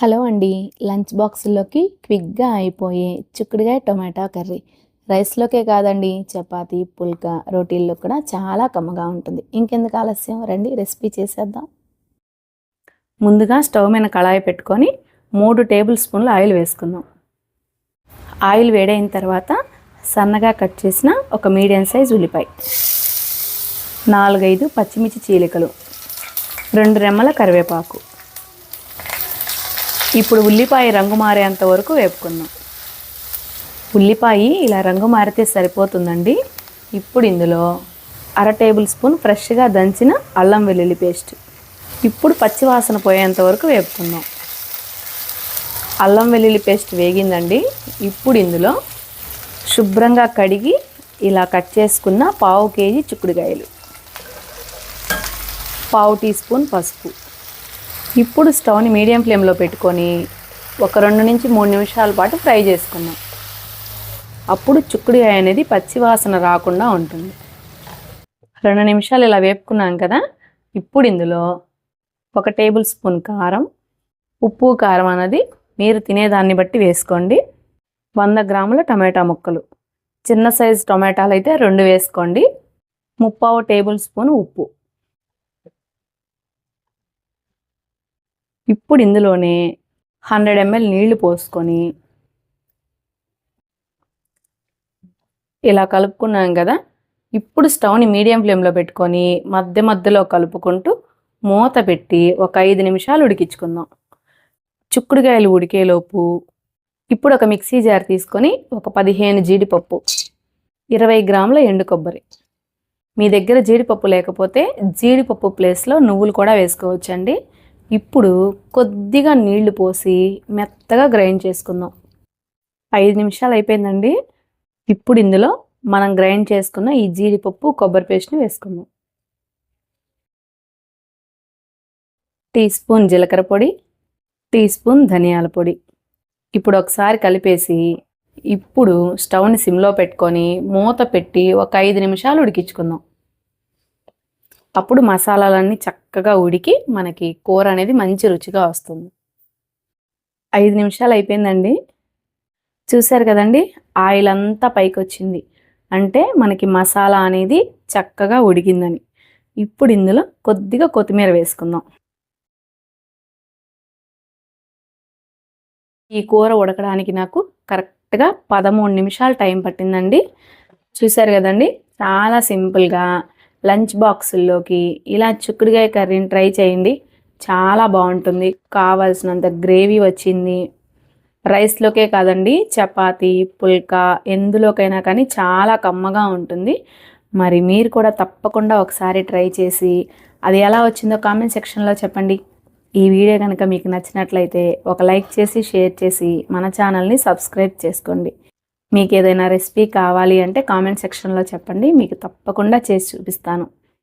Hello అండి. Lunch బాక్సుల్లోకి క్విక్‌గా అయిపోయే చిక్కుడుగాయ టొమాటో కర్రీ. రైస్‌లోకే కాదండి, చపాతీ, పుల్కా, రోటీల్లో కూడా చాలా కమ్మగా ఉంటుంది. ఇంకెందుకు ఆలస్యం, రండి రెసిపీ చేసేద్దాం. ముందుగా స్టవ్ మీద కళాయి పెట్టుకొని 3 టేబుల్ స్పూన్ల ఆయిల్ వేసుకుందాం. ఆయిల్ వేడైన తర్వాత సన్నగా కట్ చేసిన ఒక మీడియం సైజ్ ఉల్లిపాయ, 4-5 పచ్చిమిర్చి చీలికలు, 2 రెమ్మల కరివేపాకు. ఇప్పుడు ఉల్లిపాయ రంగు మారేంత వరకు వేపుకుందాం. ఉల్లిపాయ ఇలా రంగు మారితే సరిపోతుందండి. ఇప్పుడు ఇందులో 1/2 టేబుల్ స్పూన్ ఫ్రెష్గా దంచిన అల్లం వెల్లుల్లి పేస్ట్. ఇప్పుడు పచ్చివాసన పోయేంత వరకు వేపుకుందాం. అల్లం వెల్లుల్లి పేస్ట్ వేగిందండి. ఇప్పుడు ఇందులో శుభ్రంగా కడిగి ఇలా కట్ చేసుకున్న 1/2 కేజీ చిక్కుడుకాయలు, 1/2 టీ స్పూన్ పసుపు. ఇప్పుడు స్టవ్ని మీడియం ఫ్లేమ్లో పెట్టుకొని ఒక 2 నుంచి 3 నిమిషాల పాటు ఫ్రై చేసుకుందాం. అప్పుడు చిక్కుడుకాయ అనేది పచ్చివాసన రాకుండా ఉంటుంది. 2 నిమిషాలు ఇలా వేపుకున్నాం కదా. ఇప్పుడు ఇందులో 1 టేబుల్ స్పూన్ కారం, ఉప్పు కారం అనేది మీరు తినేదాన్ని బట్టి వేసుకోండి. 100 గ్రాముల టమాటా ముక్కలు, చిన్న సైజు టమాటాలు అయితే 2 వేసుకోండి. 3/4 టేబుల్ స్పూన్ ఉప్పు. ఇప్పుడు ఇందులోనే 100 ml నీళ్లు పోసుకొని ఇలా కలుపుకున్నాం కదా. ఇప్పుడు స్టవ్ని మీడియం ఫ్లేమ్లో పెట్టుకొని మధ్య మధ్యలో కలుపుకుంటూ మూత పెట్టి ఒక 5 నిమిషాలు ఉడికించుకుందాం. చిక్కుడుకాయలు ఉడికేలోపు ఇప్పుడు ఒక మిక్సీ జార్ తీసుకొని ఒక 15 జీడిపప్పు, 20 గ్రాముల ఎండు కొబ్బరి. మీ దగ్గర జీడిపప్పు లేకపోతే జీడిపప్పు ప్లేస్లో నువ్వులు కూడా వేసుకోవచ్చండి. ఇప్పుడు కొద్దిగా నీళ్లు పోసి మెత్తగా గ్రైండ్ చేసుకుందాం. 5 నిమిషాలు అయిపోయిందండి. ఇప్పుడు ఇందులో మనం గ్రైండ్ చేసుకున్న ఈ జీడిపప్పు కొబ్బరి పేస్ట్ని వేసుకుందాం. టీ స్పూన్ జీలకర్ర పొడి, టీ స్పూన్ ధనియాల పొడి. ఇప్పుడు ఒకసారి కలిపేసి ఇప్పుడు స్టవ్ని సిమ్లో పెట్టుకొని మూత పెట్టి ఒక 5 నిమిషాలు ఉడికించుకుందాం. అప్పుడు మసాలాలన్నీ చక్కగా ఉడికి మనకి కూర అనేది మంచి రుచిగా వస్తుంది. 5 నిమిషాలు అయిపోయిందండి. చూసారు కదండి, ఆయిల్ అంతా పైకి వచ్చింది అంటే మనకి మసాలా అనేది చక్కగా ఉడికిందని. ఇప్పుడు ఇందులో కొద్దిగా కొత్తిమీర వేసుకుందాం. ఈ కూర ఉడకడానికి నాకు కరెక్ట్గా 13 నిమిషాలు టైం పట్టిందండి. చూసారు కదండి, చాలా సింపుల్గా లంచ్ బాక్సుల్లోకి ఇలా చిక్కుడుకాయ కర్రీని ట్రై చేయండి. చాలా బాగుంటుంది. కావాల్సినంత గ్రేవీ వచ్చింది. రైస్లోకే కాదండి, చపాతీ, పుల్కా ఎందులోకైనా కానీ చాలా కమ్మగా ఉంటుంది. మరి మీరు కూడా తప్పకుండా ఒకసారి ట్రై చేసి అది ఎలా వచ్చిందో కామెంట్ సెక్షన్లో చెప్పండి. ఈ వీడియో కనుక మీకు నచ్చినట్లయితే ఒక లైక్ చేసి షేర్ చేసి మన ఛానల్ని సబ్స్క్రైబ్ చేసుకోండి. మీకు ఏదైనా రెసిపీ కావాలి అంటే కామెంట్ సెక్షన్లో చెప్పండి, మీకు తప్పకుండా చేసి చూపిస్తాను.